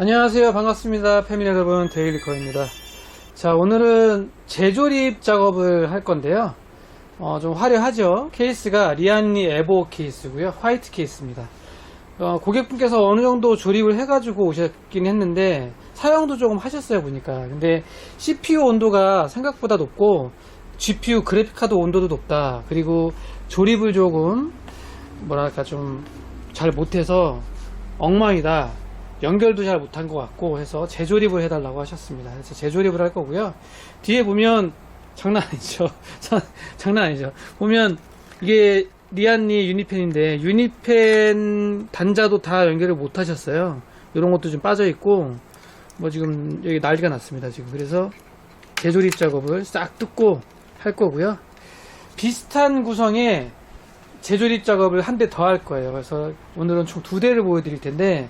안녕하세요. 반갑습니다. 패밀리 여러분, 데일리커입니다. 자, 오늘은 재조립 작업을 할 건데요. 좀 화려하죠. 케이스가 리안리 에보 케이스고요. 화이트 케이스입니다. 고객분께서 어느 정도 조립을 해가지고 오셨긴 했는데 사용도 조금 하셨어요, 보니까. 근데 CPU 온도가 생각보다 높고 GPU 그래픽카드 온도도 높다. 그리고 조립을 조금 뭐랄까 좀 잘 못해서 엉망이다. 연결도 잘 못한 것 같고 해서 재조립을 해달라고 하셨습니다. 그래서 재조립을 할 거고요. 뒤에 보면 장난 아니죠. 장난 아니죠. 보면 이게 리안리 유니펜인데 유니펜 단자도 다 연결을 못 하셨어요. 이런 것도 좀 빠져 있고 뭐 지금 여기 난리가 났습니다. 지금 그래서 재조립 작업을 싹 뜯고 할 거고요. 비슷한 구성의 재조립 작업을 한 대 더 할 거예요. 그래서 오늘은 총 2대를 보여드릴 텐데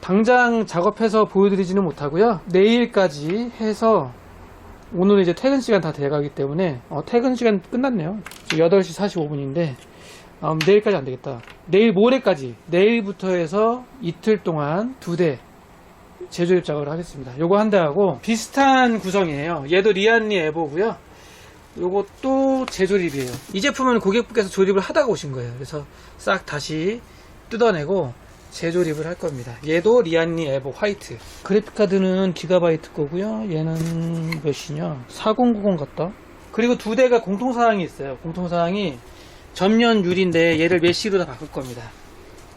당장 작업해서 보여드리지는 못하고요. 내일까지 해서 오늘은 이제 퇴근 시간 다 돼가기 때문에 퇴근 시간 끝났네요. 지금 8시 45분인데 내일까지 안 되겠다. 내일 모레까지, 내일부터 해서 이틀 동안 2대 재조립 작업을 하겠습니다. 요거 한 대 하고 비슷한 구성이에요. 얘도 리안리 에보고요. 요것도 재조립이에요. 이 제품은 고객분께서 조립을 하다가 오신 거예요. 그래서 싹 다시 뜯어내고 재조립을 할 겁니다. 얘도 리안리 에보 화이트. 그래픽카드는 기가바이트 거고요. 얘는 몇이냐? 4090 같다. 그리고 2대가 공통사항이 있어요. 공통사항이 전면 유리인데 얘를 메쉬로 다 바꿀 겁니다.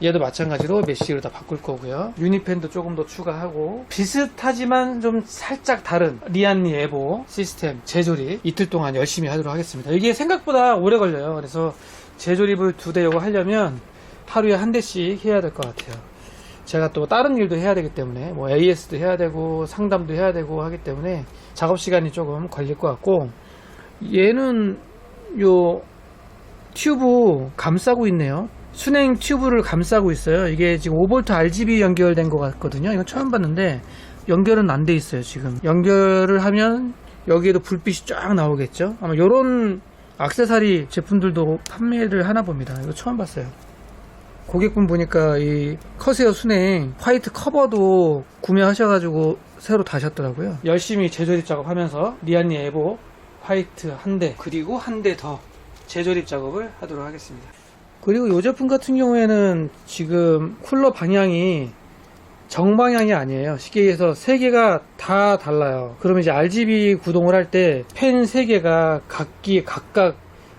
얘도 마찬가지로 메쉬로 다 바꿀 거고요. 유니펜도 조금 더 추가하고 비슷하지만 좀 살짝 다른 리안리 에보 시스템 재조립 이틀 동안 열심히 하도록 하겠습니다. 이게 생각보다 오래 걸려요. 그래서 재조립을 2대 요거 하려면 하루에 한 대씩 해야 될 것 같아요. 제가 또 다른 일도 해야 되기 때문에 뭐 AS도 해야 되고 상담도 해야 되고 하기 때문에 작업 시간이 조금 걸릴 것 같고, 얘는 요 튜브 감싸고 있네요. 순행 튜브를 감싸고 있어요. 이게 지금 5V RGB 연결된 것 같거든요. 이건 처음 봤는데 연결은 안 돼 있어요. 지금 연결을 하면 여기에도 불빛이 쫙 나오겠죠. 아마 요런 액세서리 제품들도 판매를 하나 봅니다. 이거 처음 봤어요. 고객분 보니까 이 커세어 순행 화이트 커버도 구매하셔가지고 새로 다셨더라고요. 열심히 재조립 작업하면서 리안리 에보 화이트 한 대, 그리고 한 대 더 재조립 작업을 하도록 하겠습니다. 그리고 이 제품 같은 경우에는 지금 쿨러 방향이 정방향이 아니에요. 쉽게 얘기해서 3개가 다 달라요. 그러면 이제 RGB 구동을 할 때 펜 3개가 각각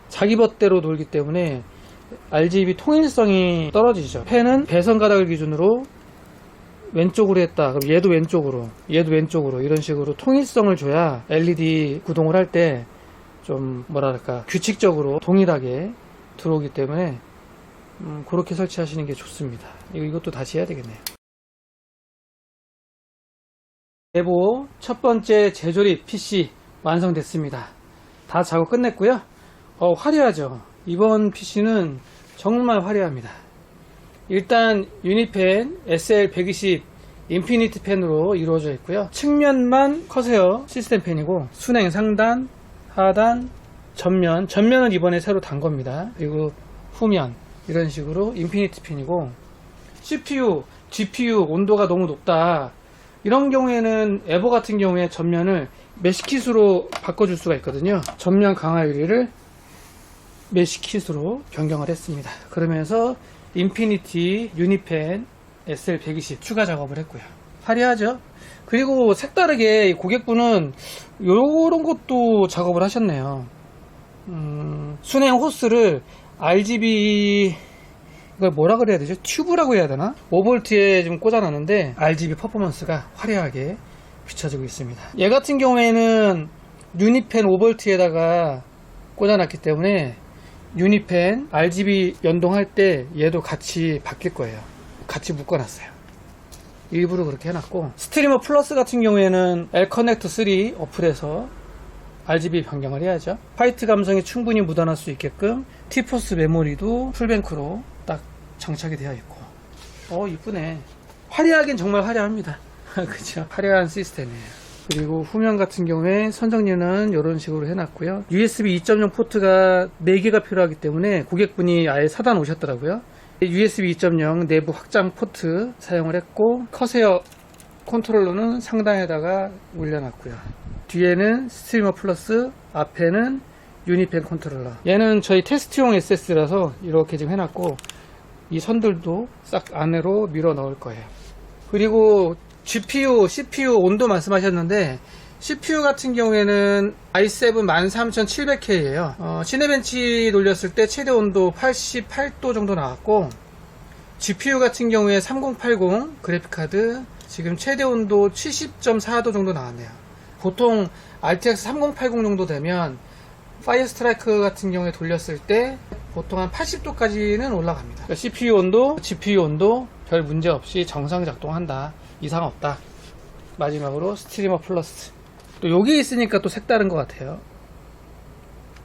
자기 멋대로 돌기 때문에 RGB 통일성이 떨어지죠. 펜은 배선 가닥을 기준으로 왼쪽으로 했다. 그럼 얘도 왼쪽으로, 얘도 왼쪽으로, 이런 식으로 통일성을 줘야 LED 구동을 할 때 좀 뭐랄까 규칙적으로 동일하게 들어오기 때문에 그렇게 설치하시는 게 좋습니다. 이것도 다시 해야 되겠네요. 에보 첫 번째 재조립 PC 완성됐습니다. 다 작업 끝냈고요. 화려하죠. 이번 PC는 정말 화려합니다. 일단 유니펜 SL120 인피니티 펜으로 이루어져 있고요. 측면만 커세어 시스템 펜이고 순행 상단, 하단, 전면은 이번에 새로 단 겁니다. 그리고 후면 이런 식으로 인피니티 펜이고, CPU, GPU 온도가 너무 높다 이런 경우에는 에보 같은 경우에 전면을 메쉬킷으로 바꿔줄 수가 있거든요. 전면 강화 유리를 메쉬킷으로 변경을 했습니다. 그러면서 인피니티 유니펜 SL120 추가 작업을 했고요. 화려하죠? 그리고 색다르게 고객분은 요런 것도 작업을 하셨네요. 순행 호스를 RGB, 이걸 뭐라 그래야 되죠? 튜브라고 해야 되나? 5V에 지금 꽂아놨는데 RGB 퍼포먼스가 화려하게 비춰지고 있습니다. 얘 같은 경우에는 유니펜 5V에다가 꽂아놨기 때문에 유니펜 RGB 연동할 때 얘도 같이 바뀔 거예요. 같이 묶어놨어요. 일부러 그렇게 해놨고, 스트리머 플러스 같은 경우에는 L-커넥터 3 어플에서 RGB 변경을 해야죠. 화이트 감성이 충분히 묻어날 수 있게끔 T포스 메모리도 풀뱅크로 딱 장착이 되어 있고, 이쁘네. 화려하긴 정말 화려합니다. 그죠? 화려한 시스템이에요. 그리고 후면 같은 경우에 선정리는 이런 식으로 해놨고요. USB 2.0 포트가 4개가 필요하기 때문에 고객분이 아예 사다 놓으셨더라고요. USB 2.0 내부 확장 포트 사용을 했고, 커세어 컨트롤러는 상단에다가 올려놨고요. 뒤에는 스트리머 플러스, 앞에는 유니펜 컨트롤러. 얘는 저희 테스트용 SS라서 이렇게 지금 해놨고, 이 선들도 싹 안으로 밀어 넣을 거예요. 그리고 GPU, CPU 온도 말씀하셨는데, CPU 같은 경우에는 i7 13700K예요. 시네벤치 돌렸을 때 최대 온도 88도 정도 나왔고, GPU 같은 경우에 3080 그래픽카드 지금 최대 온도 70.4도 정도 나왔네요. 보통 RTX 3080 정도 되면 파이어 스트라이크 같은 경우에 돌렸을 때 보통 한 80도까지는 올라갑니다. 그러니까 CPU 온도, GPU 온도 별 문제 없이 정상 작동한다. 이상 없다. 마지막으로 스트리머 플러스. 또 여기 있으니까 또 색다른 것 같아요.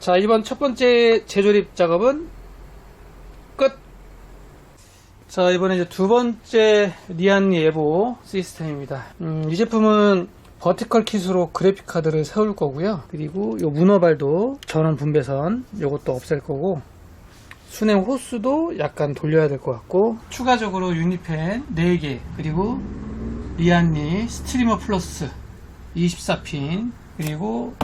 자, 이번 첫 번째 재조립 작업은 끝! 자, 이번에 이제 두 번째 리안리 에보 시스템입니다. 이 제품은 버티컬 킷으로 그래픽 카드를 세울 거고요. 그리고 요 문어발도 전원 분배선 요것도 없앨 거고, 순행 호스도 약간 돌려야 될 것 같고, 추가적으로 유니펜 4개, 그리고 리안리 스트리머 플러스 24핀, 그리고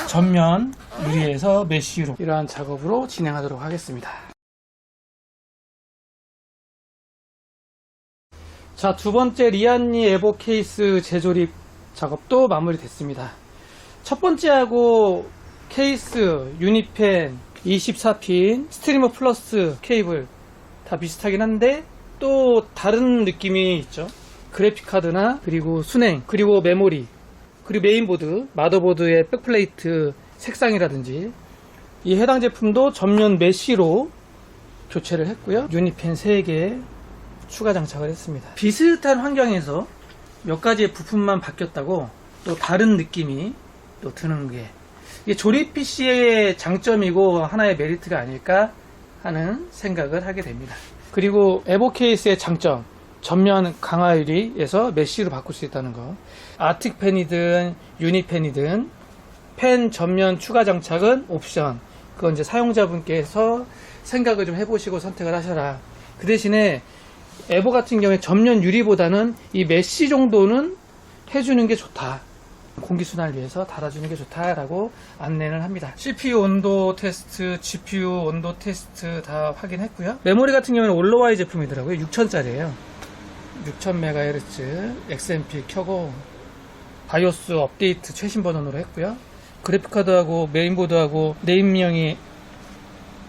전면 유리에서 메쉬로 이러한 작업으로 진행하도록 하겠습니다. 자, 두 번째 리안리 에보 케이스 재조립 작업도 마무리됐습니다. 첫 번째하고 케이스, 유니펜, 24핀, 스트리머 플러스 케이블 다 비슷하긴 한데 또 다른 느낌이 있죠. 그래픽카드나 그리고 순행, 그리고 메모리, 그리고 메인보드, 마더보드의 백플레이트 색상이라든지, 이 해당 제품도 전면 메쉬로 교체를 했고요. 유니펜 3개 추가 장착을 했습니다. 비슷한 환경에서 몇 가지의 부품만 바뀌었다고 또 다른 느낌이 또 드는 게, 이게 조립 PC의 장점이고 하나의 메리트가 아닐까 하는 생각을 하게 됩니다. 그리고 에보 케이스의 장점, 전면 강화 유리에서 메쉬로 바꿀 수 있다는 거. 아틱 펜이든 유니펜이든 펜 전면 추가 장착은 옵션. 그건 이제 사용자분께서 생각을 좀 해보시고 선택을 하셔라. 그 대신에 에보 같은 경우에 전면 유리보다는 이 메쉬 정도는 해주는 게 좋다. 공기순환을 위해서 달아주는 게 좋다라고 안내를 합니다. CPU 온도 테스트, GPU 온도 테스트 다 확인했고요. 메모리 같은 경우는 올로와이 제품이더라고요. 6000짜리예요. 6000MHz XMP 켜고 바이오스 업데이트 최신 버전으로 했고요. 그래픽카드하고 메인보드하고 네임명이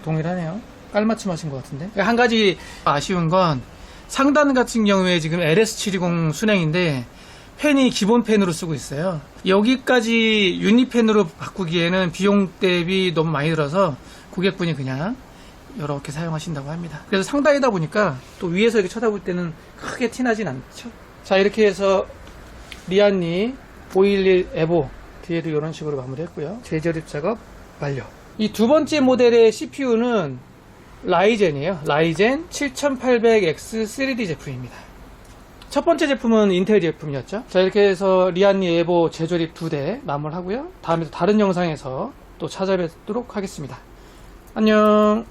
동일하네요. 깔맞춤 하신 것 같은데. 한 가지 아쉬운 건 상단 같은 경우에 지금 LS720 순행인데 펜이 기본 펜으로 쓰고 있어요. 여기까지 유니펜으로 바꾸기에는 비용 대비 너무 많이 들어서 고객분이 그냥 이렇게 사용하신다고 합니다. 그래서 상단이다 보니까 또 위에서 이렇게 쳐다볼 때는 크게 티나진 않죠. 자, 이렇게 해서 리안리 511 에보 뒤에도 이런 식으로 마무리했고요. 재조립 작업 완료. 이 두 번째 모델의 CPU는 라이젠이에요. 라이젠 7800X 3D 제품입니다. 첫 번째 제품은 인텔 제품이었죠. 자, 이렇게 해서 리안리 에보 재조립 2대 마무리하고요. 다음에 또 다른 영상에서 또 찾아뵙도록 하겠습니다. 안녕.